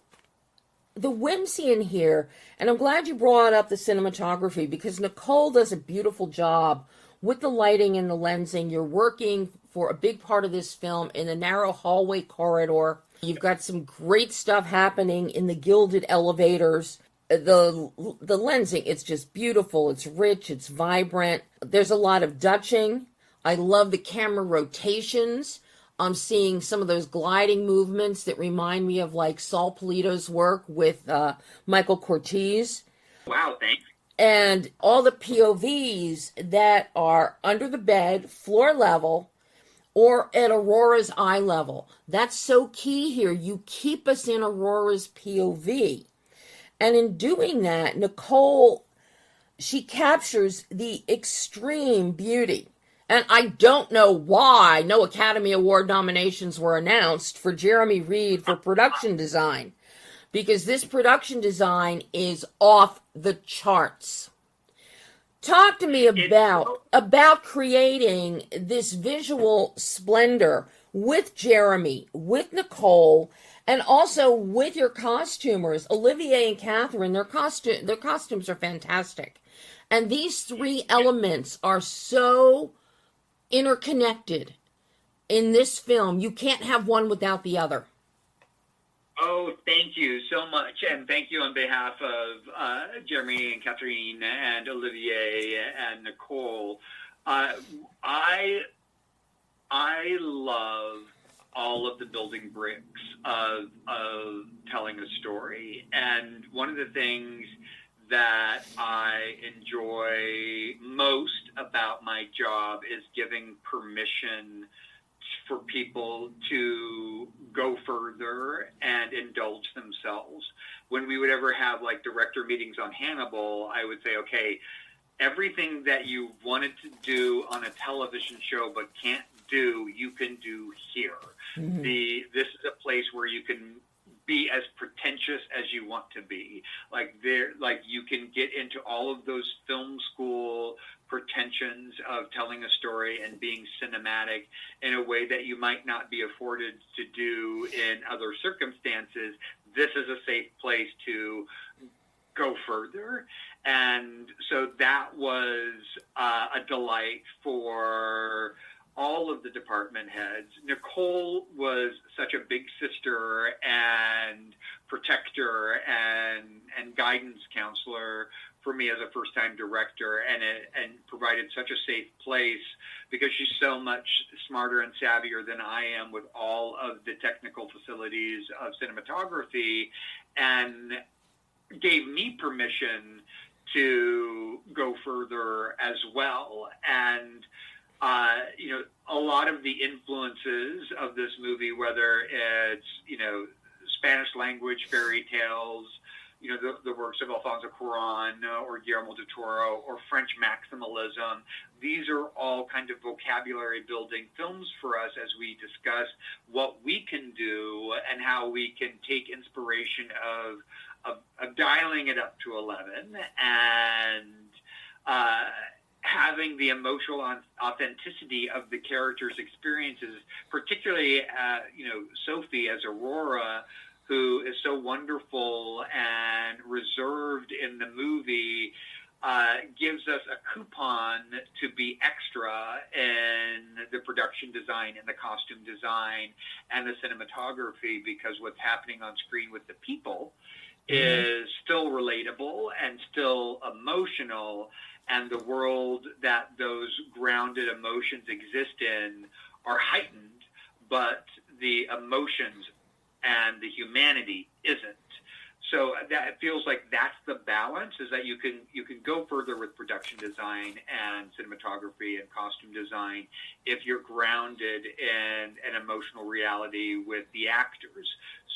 the whimsy in here, and I'm glad you brought up the cinematography, because Nicole does a beautiful job with the lighting and the lensing. You're working for a big part of this film in a narrow hallway corridor. You've got some great stuff happening in the gilded elevators. The lensing, it's just beautiful. It's rich. It's vibrant. There's a lot of Dutching. I love the camera rotations. I'm seeing some of those gliding movements that remind me of like Saul Polito's work with Michael Curtiz. Wow, thanks. And all the POVs that are under the bed, floor level, or at Aurora's eye level. That's so key here. You keep us in Aurora's POV. And in doing that, Nicole, she captures the extreme beauty. And I don't know why no Academy Award nominations were announced for Jeremy Reed for production design, because this production design is off the charts. Talk to me about creating this visual splendor with Jeremy, with Nicole, and also with your costumers, Olivier and Catherine. Their costumes are fantastic. And these 3 elements are so interconnected in this film. You can't have one without the other. Oh, thank you so much. And thank you on behalf of Jeremy and Catherine and Olivier and Nicole. I love all of the building bricks of telling a story. And one of the things that I enjoy most about my job is giving permission for people to go further and indulge themselves. When we would ever have like director meetings on Hannibal, I would say, okay, everything that you wanted to do on a television show but can't do, you can do here. Mm-hmm. This is a place where you can be as pretentious as you want to be. Like you can get into all of those film school pretensions of telling a story and being cinematic in a way that you might not be afforded to do in other circumstances. This is a safe place to go further. And so that was a delight for all of the department heads. Nicole was such a big sister and protector and guidance counselor for me as a first-time director, and provided such a safe place because she's so much smarter and savvier than I am with all of the technical facilities of cinematography, and gave me permission to go further as well. And a lot of the influences of this movie, whether it's, Spanish language fairy tales, the works of Alfonso Cuarón or Guillermo del Toro or French maximalism. These are all kind of vocabulary building films for us as we discuss what we can do and how we can take inspiration of dialing it up to 11 and having the emotional authenticity of the characters' experiences, particularly, Sophie as Aurora, who is so wonderful and reserved in the movie, gives us a coupon to be extra in the production design and the costume design and the cinematography, because what's happening on screen with the people is still relatable and still emotional, and the world that those grounded emotions exist in are heightened, but the emotions and the humanity isn't. So that it feels like that's the balance, is that you can go further with production design and cinematography and costume design if you're grounded in an emotional reality with the actors.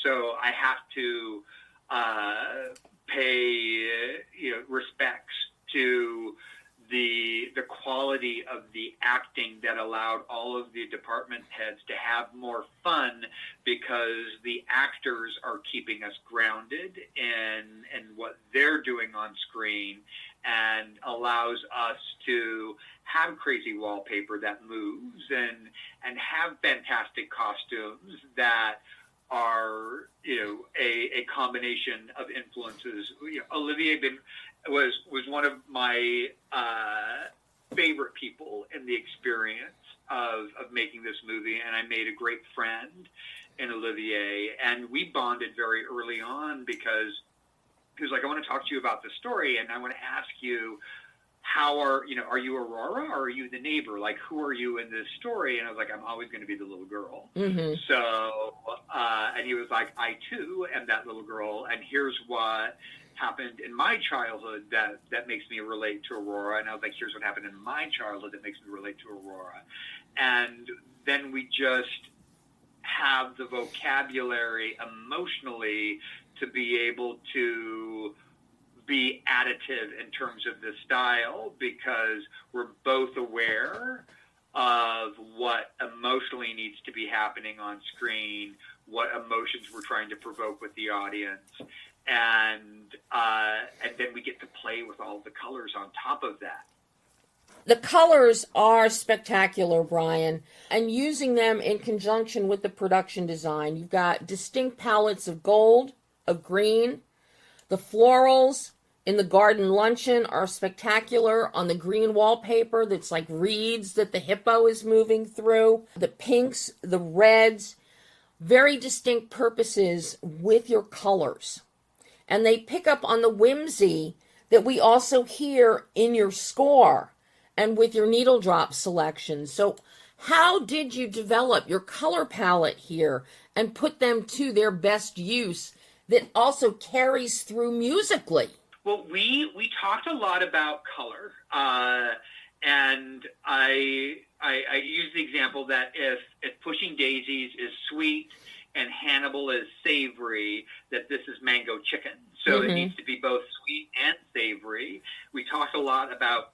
So I have to pay respects to the quality of the acting that allowed all of the department heads to have more fun, because the actors are keeping us grounded in what they're doing on screen, and allows us to have crazy wallpaper that moves and have fantastic costumes that are a combination of influences. Olivier was one of my favorite people in the experience of making this movie, and I made a great friend in Olivier, and we bonded very early on because he was like, I want to talk to you about the story, and I want to ask you, are you Aurora or are you the neighbor? Like, who are you in this story? And I was like, I'm always going to be the little girl. Mm-hmm. So, and he was like, I too am that little girl, and here's what happened in my childhood that makes me relate to Aurora. And I was like, here's what happened in my childhood that makes me relate to Aurora. And then we just have the vocabulary emotionally to be able to be additive in terms of the style, because we're both aware of what emotionally needs to be happening on screen, what emotions we're trying to provoke with the audience, and then we get to play with all the colors on top of that. The colors are spectacular, Bryan, and using them in conjunction with the production design. You've got distinct palettes of gold, of green. The florals in the garden luncheon are spectacular on the green wallpaper that's like reeds that the hippo is moving through. The pinks, the reds, very distinct purposes with your colors. And they pick up on the whimsy that we also hear in your score and with your needle drop selection. So how did you develop your color palette here and put them to their best use that also carries through musically? Well, we talked a lot about color, and I use the example that if Pushing Daisies is sweet and Hannibal is savory, that this is Mango Chicken. So It needs to be both sweet and savory. We talked a lot about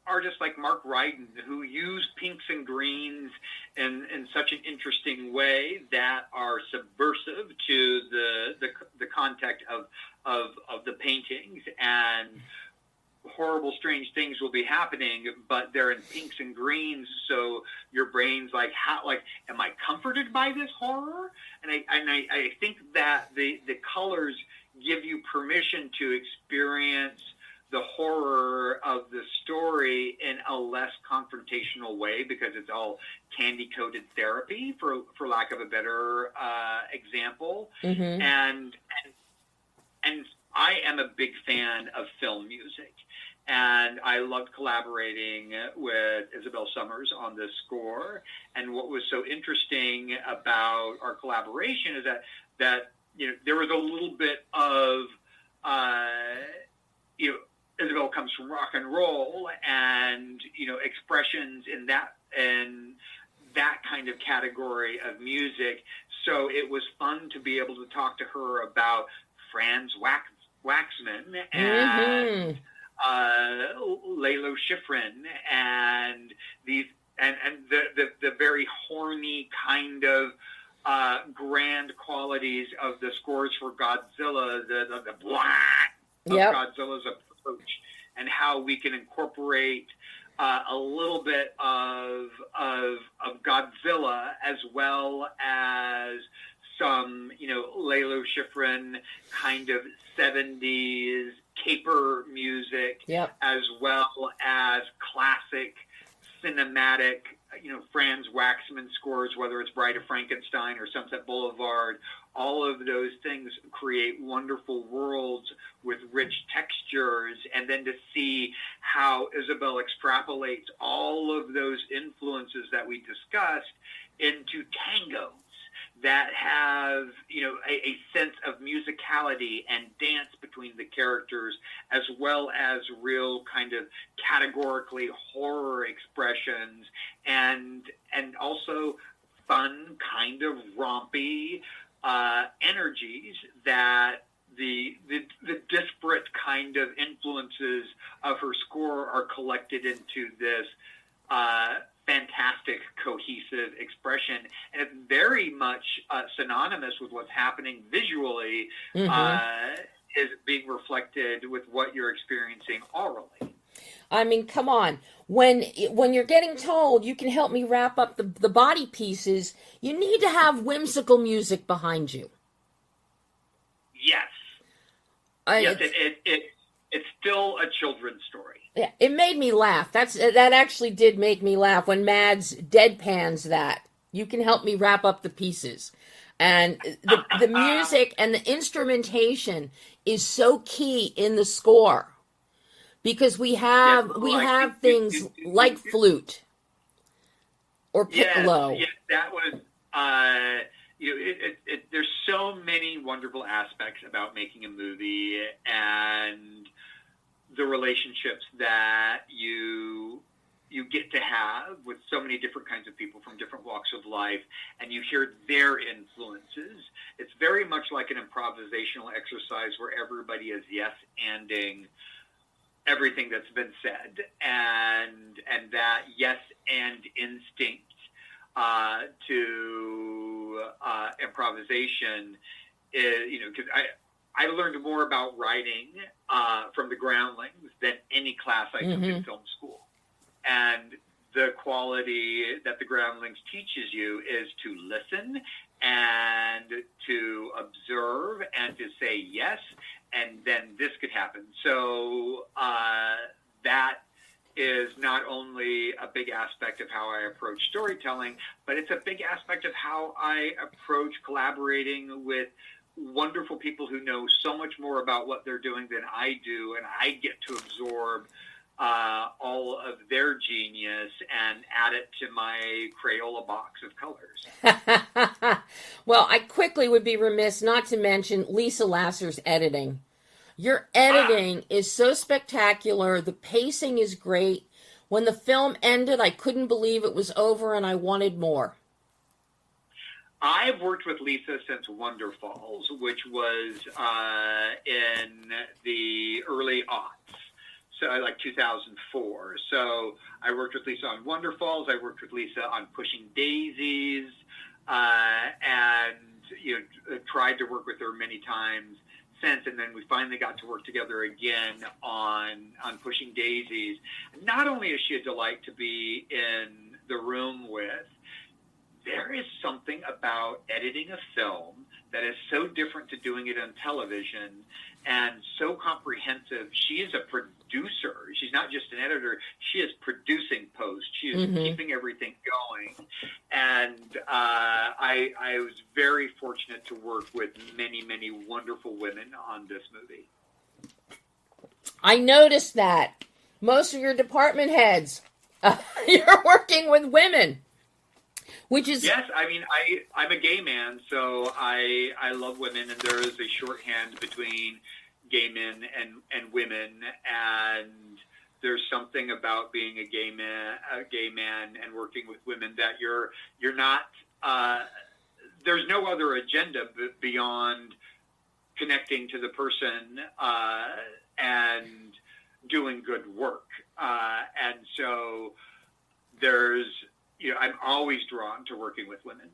artists like Mark Ryden, who use pinks and greens in such an interesting way that are subversive to the context of the paintings, and horrible, strange things will be happening, but they're in pinks and greens, so your brain's like, am I comforted by this horror? And I think that the colors give you permission to experience the horror of the story in a less confrontational way, because it's all candy-coated therapy, for lack of a better example. Mm-hmm. And I am a big fan of film music, and I loved collaborating with Isabel Summers on this score. And what was so interesting about our collaboration is that there was a little bit of Isabel comes from rock and roll, and expressions in that kind of category of music. So it was fun to be able to talk to her about Franz Waxman and Lalo Schifrin and these and the very horny kind of grand qualities of the scores for Godzilla, the blah of Godzilla's approach, and how we can incorporate a little bit of Godzilla as well as some, Lalo Schifrin kind of 70s caper music, as well as classic cinematic, Franz Waxman scores, whether it's Bride of Frankenstein or Sunset Boulevard. All of those things create wonderful worlds with rich textures, and then to see how Isabel extrapolates all of those influences that we discussed into tangos that have, a sense of musicality and dance between the characters, as well as real kind of categorically horror expressions, and also fun kind of rompy energies that the disparate kind of influences of her score are collected into this fantastic, cohesive expression. And it's very much synonymous with what's happening visually, is being reflected with what you're experiencing orally. I mean, come on. When you're getting told you can help me wrap up the body pieces, you need to have whimsical music behind you. Yes. It's still a children's story. Yeah, it made me laugh. That actually did make me laugh when Mads deadpans that. You can help me wrap up the pieces. And the music and the instrumentation is so key in the score. Because we have things like flute or piccolo. Yes, that was there's so many wonderful aspects about making a movie, and the relationships that you get to have with so many different kinds of people from different walks of life, and you hear their influences. It's very much like an improvisational exercise where everybody is yes-anding everything that's been said, and that yes and instinct to improvisation is, because I learned more about writing from the Groundlings than any class I took in film school. And the quality that the Groundlings teaches you is to listen and to observe and to say yes, and then this could happen. So that is not only a big aspect of how I approach storytelling, but it's a big aspect of how I approach collaborating with wonderful people who know so much more about what they're doing than I do, and I get to absorb all of their genius and add it to my Crayola box of colors. Well, I quickly would be remiss not to mention Lisa Lasser's editing. Your editing is so spectacular. The pacing is great. When the film ended, I couldn't believe it was over, and I wanted more. I've worked with Lisa since Wonder Falls, which was in the early aughts, so like 2004. So I worked with Lisa on Wonder Falls. I worked with Lisa on Pushing Daisies, and tried to work with her many times since, and then we finally got to work together again on Pushing Daisies. Not only is she a delight to be in the room with, there is something about editing a film that is so different to doing it on television and so comprehensive. She is a producer. She's not just an editor. She is producing post. She is keeping everything going. And I was very fortunate to work with many, many wonderful women on this movie. I noticed that. Most of your department heads, you're working with women. Which is... Yes, I mean, I'm a gay man, so I love women, and there is a shorthand between gay men and women, and there's something about being a gay man and working with women that you're not, there's no other agenda beyond connecting to the person and doing good work. And so there's, I'm always drawn to working with women.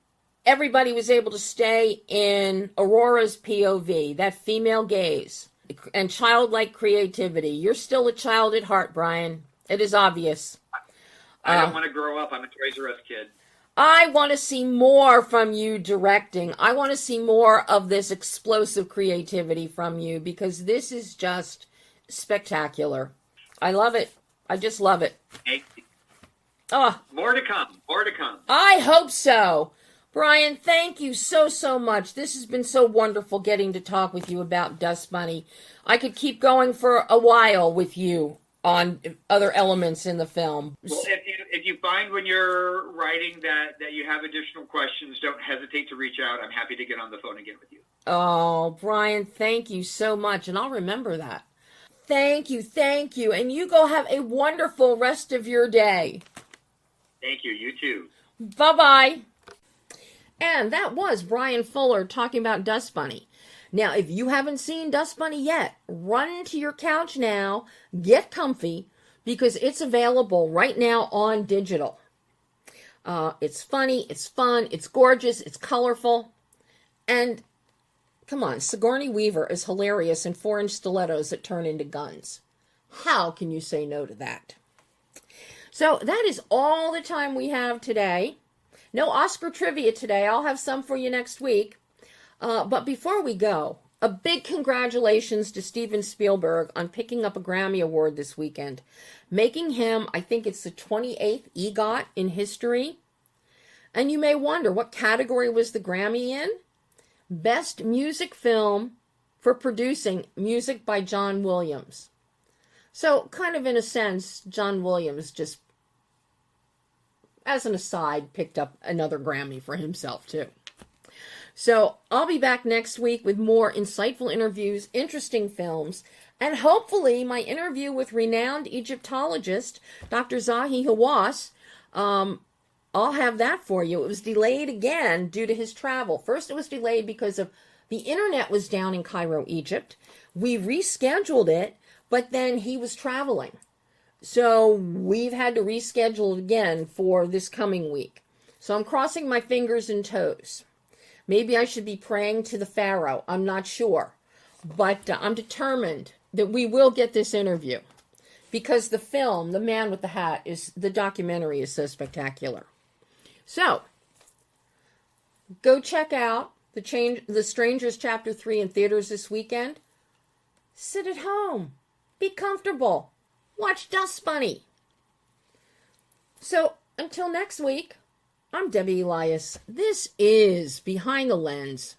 Everybody was able to stay in Aurora's POV, that female gaze, and childlike creativity. You're still a child at heart, Bryan. It is obvious. I don't want to grow up. I'm a Toys R Us kid. I want to see more from you directing. I want to see more of this explosive creativity from you, because this is just spectacular. I love it. I just love it. Thank you. Oh, More to come. More to come. I hope so. Bryan, thank you so much. This has been so wonderful getting to talk with you about Dust Bunny. I could keep going for a while with you on other elements in the film. Well, if you find when you're writing that you have additional questions, don't hesitate to reach out. I'm happy to get on the phone again with you. Oh, Bryan, thank you so much, and I'll remember that. Thank you, and you go have a wonderful rest of your day. Thank you. You too. Bye-bye. And that was Bryan Fuller talking about Dust Bunny. Now, if you haven't seen Dust Bunny yet, run to your couch now, get comfy, because it's available right now on digital. It's funny, it's fun, it's gorgeous, it's colorful, and come on, Sigourney Weaver is hilarious in 4-inch stilettos that turn into guns. How can you say no to that? So that is all the time we have today. No Oscar trivia today. I'll have some for you next week. But before we go, a big congratulations to Steven Spielberg on picking up a Grammy Award this weekend, making him, I think it's the 28th EGOT in history. And you may wonder, what category was the Grammy in? Best Music Film for producing music by John Williams. So, kind of in a sense, John Williams just, as an aside, picked up another Grammy for himself, too. So, I'll be back next week with more insightful interviews, interesting films, and hopefully my interview with renowned Egyptologist, Dr. Zahi Hawass. I'll have that for you. It was delayed again due to his travel. First, it was delayed because of the internet was down in Cairo, Egypt. We rescheduled it, but then he was traveling. So we've had to reschedule it again for this coming week. So I'm crossing my fingers and toes. Maybe I should be praying to the Pharaoh. I'm not sure. But I'm determined that we will get this interview, because the film, The Man with the Hat, the documentary is so spectacular. So, go check out The Strangers Chapter 3 in theaters this weekend. Sit at home. Be comfortable. Watch Dust Bunny. So, until next week, I'm Debbie Elias. This is Behind the Lens.